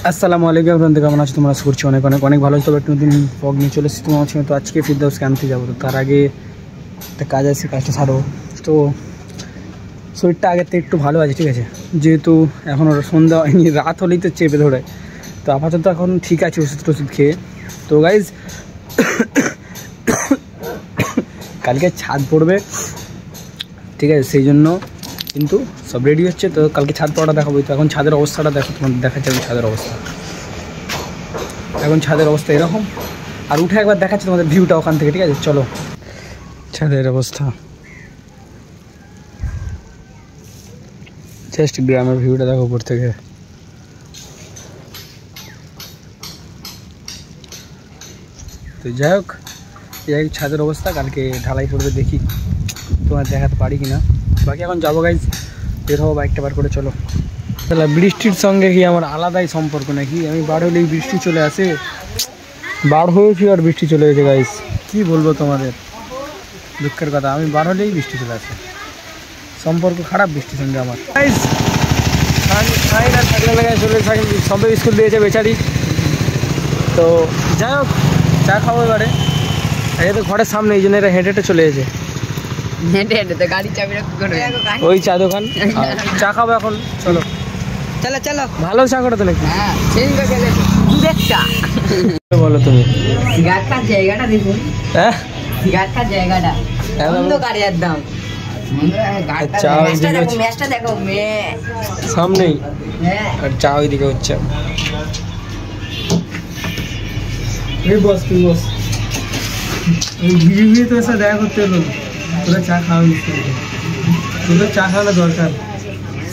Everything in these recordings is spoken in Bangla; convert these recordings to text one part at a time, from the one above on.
আসসালামু আলাইকুম বন্ধু, কেমন আছো তোমরা? আশা করছি অনেক অনেক অনেক ভালো আছো। একটা নতুন ব্লগ নিয়ে চলে এসেছি তোমার সঙ্গে। তো আজকে ফিরদাউসকে আনতে যাবো, তো তার আগে একটা কাজ আছে, কাজটা ছাড়ো। তো শরীরটা আগের থেকে একটু ভালো আছে, ঠিক আছে, যেহেতু এখন ওরা সন্ধ্যা হয়নি, রাত হলেই তো চেপে ধরে। তো আপাতত এখন ঠিক আছে ওষুধ টষুধ খেয়ে। তো গাইজ কালকে ছাদ পড়বে, ঠিক আছে, সেই জন্য কিন্তু সব রেডি হচ্ছে। তো কালকে ছাদ পড়াটা দেখাবো। তো এখন ছাদের অবস্থাটা দেখো, তোমার দেখাচ্ছে আমি ছাদের অবস্থা। এখন ছাদের অবস্থা এরকম, আর উঠে একবার দেখাচ্ছি তোমাদের ভিউটা ওখান থেকে, ঠিক আছে? চলো, ছাদের অবস্থা জাস্ট গ্রামের ভিউটা দেখো উপর থেকে। তো যাই হোক ছাদের অবস্থা। কালকে ঢালাই পড়বে, দেখি তোমার দেখাতে পারি কিনা। বাকি এখন যাবো গাইজ, বের হবো বাইকটা বার করে। চলো। তাহলে বৃষ্টির সঙ্গে কি আমার আলাদাই সম্পর্ক নাকি? আমি বার হলেই বৃষ্টি চলে আসে, বার হয়েছি আর বৃষ্টি চলে গেছে গাইজ। কি বলবো তোমাদের, দুঃখের কথা। আমি বার হলেই বৃষ্টি চলে আসে, সম্পর্ক খারাপ বৃষ্টির সঙ্গে আমার। গাইজ চলে সবে স্কুল দিয়েছে বেচারি। তো যাই হোক, চা খাবো এবারে। এই তো ঘরের সামনে, এই জন্য এরা হেঁটে হেঁটে চলে এসেছে। হেঁটে হেঁটে তো গাড়ি চাবি ওই চা দোকান, চা খাবো এখন। চলো চলো চলো। ভালো চা করে তো নাকি? হ্যাঁ সেই দুধের চা। বলো তুমি। সিগারেটার জায়গাটা দেখুন, হ্যাঁ সিগারেটার জায়গাটা অন্ধকারে একদম। ম্যাচটা দেখো সামনেই, হ্যাঁ। আর চা ওইদিকে হচ্ছে। বস তুই বস, ভিড়ে ভিড়ে তোর সাথে দেখা করতে হলো। তোরা চা খাওয়া, তোদের চা খাওয়ানো দরকার।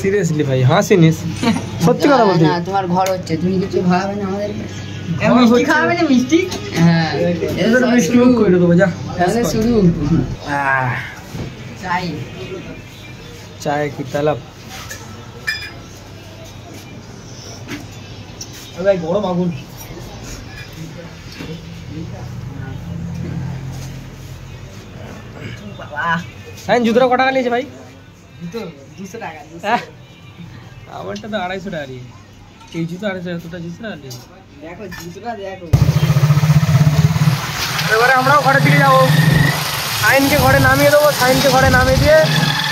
সিরিয়াসলি ভাই, হাসিনিস, সত্যি কথা বলছি। না তোমার ঘর হচ্ছে, তুমি কিছু খাওয়াবে না আমাদের? মিষ্টি খাওয়াবে না? মিষ্টি, হ্যাঁ মিষ্টি মুখ করে দেবো। যা শুরু। চাই চায় কি তালাব? ভাই গরম আগুন। হ্যাঁ জুতোটা কটা নিয়েছে ভাই? জুতো 200 টাকা। আমারটা তো 250 টাকা নিয়ে। এই জুতো 250, এতটা জুতো না নিয়ে। দেখো জুতোটা দেখো। এবারে আমরাও ঘরের দিকে যাবো, সাইনকে ঘরে নামিয়ে দেবো। সাইনকে ঘরে নামিয়ে দিয়ে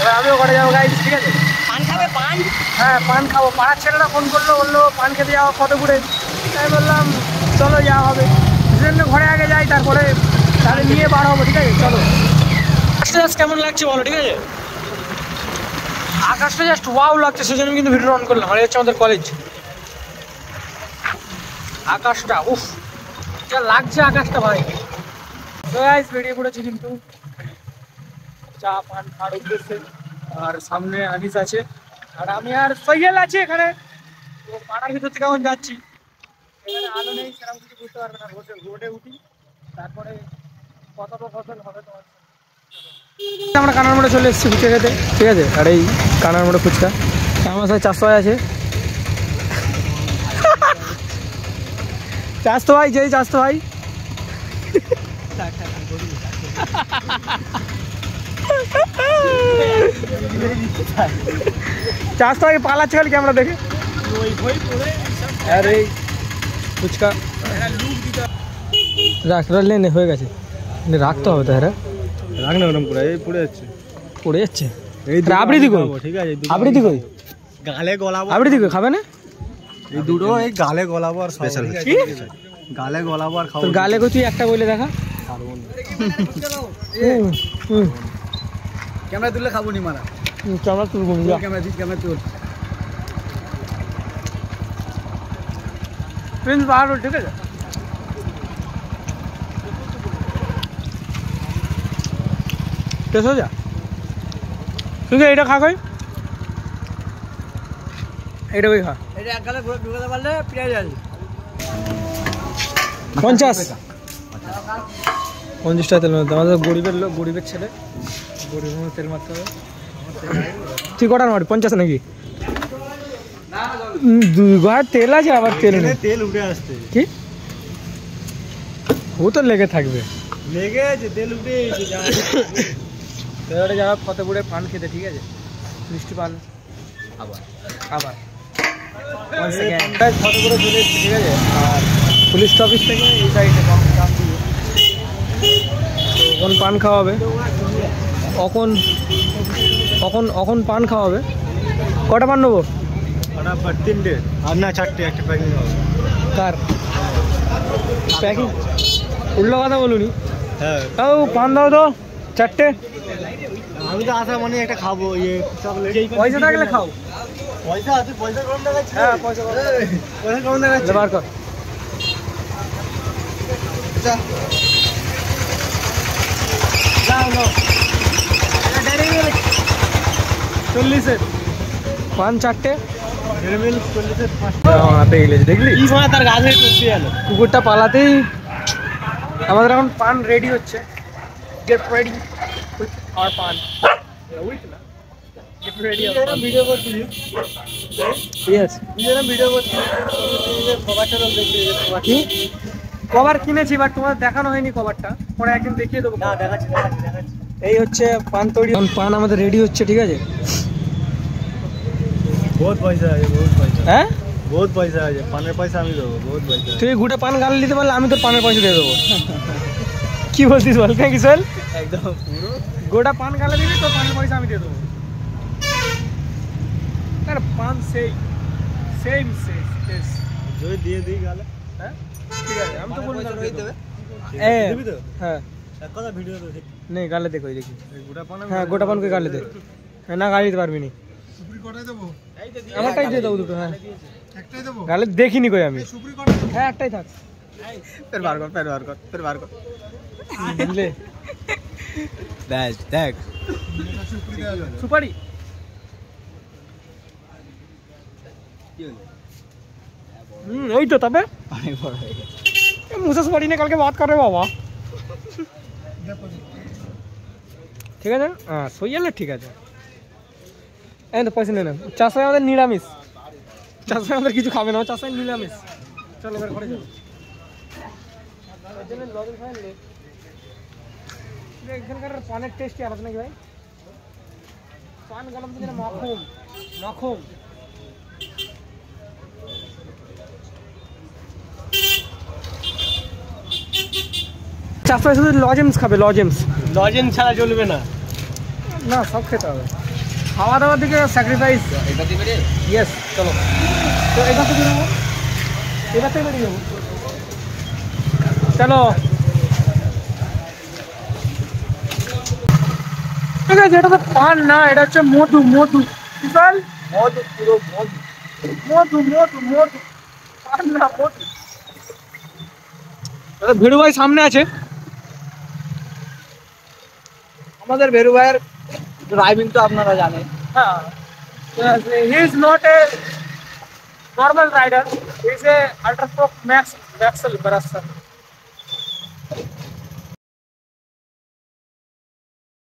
এবার আমিও ঘরে যাবো গাইজ, ঠিক আছে? পান খাবে? পান? হ্যাঁ পান খাবো। পাড়ার ছেলেরা ফোন করলো, বললো পান খেতে যাওয়া ফতেপুরে। তাই বললাম চলো যাওয়া হবে। সেজন্য ঘরে আগে যাই, তারপরে তাহলে নিয়ে বার হবো, ঠিক আছে? চলো। আকাশটা জাস্ট কেমন লাগছে বলো, ঠিক আছে? আকাশটা জাস্ট ওয়াও লাগছে, সেজন্য কিন্তু ভিডিও অন করলাম। আর হচ্ছে আমাদের কলেজ আকাশটা, উফ যা লাগছে আকাশটা ভাই। তো গাইস বেরিয়ে পড়েছি কিন্তু চা পান খাওয়ার উদ্দেশ্যে। আর সামনে আনিস আছে, আর আমি আর সৈয়াল আছে এখানে। তো পাড়ার ভিতর থেকে এখন যাচ্ছি। এখানে আলো নেই, সেরকম কিছু বুঝতে পারবে না। রোডে উঠি, তারপরে কথোপকথন হবে তোমার। আমরা কানার মোড়ে চলে এসেছি ফুচকা খেতে, ঠিক আছে? আর এই কানার মোড়ে ফুচকা আমার সাথে 400 আছে। 400 ভাই, যেই 400 ভাই। 400 আগে পালাচ্ছে খালি ক্যামেরা দেখে। আরে ফুচকা রাখ, নে হয়ে গেছে, রাখতে হবে তো। হ্যাঁ রাখ না, ওরকম করে এই পড়ে যাচ্ছে, পড়ে যাচ্ছে। এই আবৃত্তি কই? ঠিক আছে, আবৃত্তি কই? গালে গলাবো। আবৃত্তি কই? খাবে না? এই দুটো এই গালে গলাবো আর স্পেশাল কি গালে গলাবো আর খাবো। তোর গালে কই? তুই একটা বলে দেখা। ক্যামেরা তুললে খাবো নি মারা। ক্যামেরা তুলবো, ক্যামেরা দিস, ক্যামেরা তুল। প্রিন্স বাহার, ঠিক আছে? শেষ হয়ে যা, তুই এইটা খা। কই এইটা কই খা? এটা এক গালে ঢুকাতে পারলে পেঁয়াজ আছে 50 টাকা তেল মারতে। আমাদের গরিবের লোক, গরিবের ছেলে, গরিবের তেল মারতে হবে। তুই কটার মারি? 50 নাকি? 2 ঘাট তেল আছে, আবার তেল নেই। তেল উঠে আসছে। কি ও তো লেগে থাকবে, লেগে আছে, তেল উঠে এবারে যাওয়া ফতেপুরে পান খেতে, ঠিক আছে? মিষ্টি পান আবার ফটো করে চলে এসেছি, ঠিক আছে। আর পুলিশ অফিস থেকে এই সাইডে কাম দিয়ে এখন পান খাওয়াবে, এখন পান খাওয়াবে। কটা পান নেবো? फटाफट 3 আর না 4টে, একটা প্যাকিং হবে। কার প্যাকিং? উল্টো কথা বলুনি। হ্যাঁ, তাও পান দাও তো 4টে। আমি তো আসা মানে একটা খাবো ইয়ে চকলেট। পয়সা থাকলে খাও। পয়সা আছে, পয়সা কম দেখাচ্ছে। হ্যাঁ পয়সা কম দেখাচ্ছে। বার কর। আচ্ছা যাও নাও। 40-এর পান 4টে। হাতে গেলেছে দেখলি, তার গাছে করতে গেল। কুকুরটা পালাতেই আমাদের এখন পান রেডি হচ্ছে। গেট রেডি উইথ আওয়ার পান। উইথ না, গেট রেডি। ভিডিও করছি, ইয়েস, ভিডিও করছি। কভারটা দেখতে কি কভার কিনেছি, বাট তোমার দেখানো হয়নি কভারটা, পরে একদিন দেখিয়ে দেবো। না দেখাচ্ছি। এই হচ্ছে পান তৈরি, পান আমাদের রেডি হচ্ছে, ঠিক আছে। বহুত পয়সা আছে, বহুত পয়সা। হ্যাঁ বহুত পয়সা আছে, পানের পয়সা আমি দেবো, বহুত পয়সা। তুই গোটা পান গাল দিতে পারলে আমি তোর পানের পয়সা দিয়ে দেবো। কি বলছিস বল, কি চল একদম পুরো গোটা পান গালে দিবি, তোর পানের পয়সা আমি দিয়ে দেবো। আরে পান সেম যদি দিয়ে দিই গালে। হ্যাঁ ঠিক আছে, আমি তো বললাম দিবি তো? হ্যাঁ এক কথা ভিডিও তো নেই, গালে দেখো, দেখি। গোটা পান। হ্যাঁ গোটা পান করে গালে দে। হ্যাঁ না গালে দিতে পারবি নি, সুপুরি কটাই দেবো? আমারটাই দিয়ে দেবো দুটো। হ্যাঁ একটাই দেবো? গালে দেখিনি কই আমি। সুপুরি কটাই দেবো? হ্যাঁ একটাই থাক। ফের বার কর, ফের বার কর, ফের বার কর। বুঝলে দেখ দেখ সুপুরি দেওয়া যাবে। সুপারি ওই তো তবে অনেক বড় হয়ে গেছে। मुझे सुपारी ने कल के बात कर रहे बाबा। ঠিক আছে, হ্যাঁ সই গেলে ঠিক আছে। এই তো পয়সা নেই না, চাষে আমাদের নিরামিষ, চাষে আমাদের কিছু খাবে না, চাষে নিরামিষ। চলো এবার ঘরে যাবো। এখানকার পানের টেস্ট কি আলাদা নাকি ভাই? পান গেলাম তো যেন মাখুম মাখুম। চাষে শুধু লজেন্স খাবে, লজেন্স ছাড়া চলবে না। না সব খেতে হবে, খাওয়া দাওয়ার দিকে স্যাক্রিফাইস। ইয়েস চলো, তো এবার থেকে বেরোবো, এবার থেকে বেরিয়ে যাবো। চলো ঠিক আছে, এটা তো পান না, এটা হচ্ছে মধু। বিশাল মধু, পুরো মধু। পান না, মধু। ভিড়ু ভাই সামনে আছে, আমাদের ভেরু ভাইয়ের ড্রাইভিং তো আপনারা জানেন। হ্যাঁ he is not a normal rider, he is a ultra pro max ব্যাক্সেল ব্রাসার।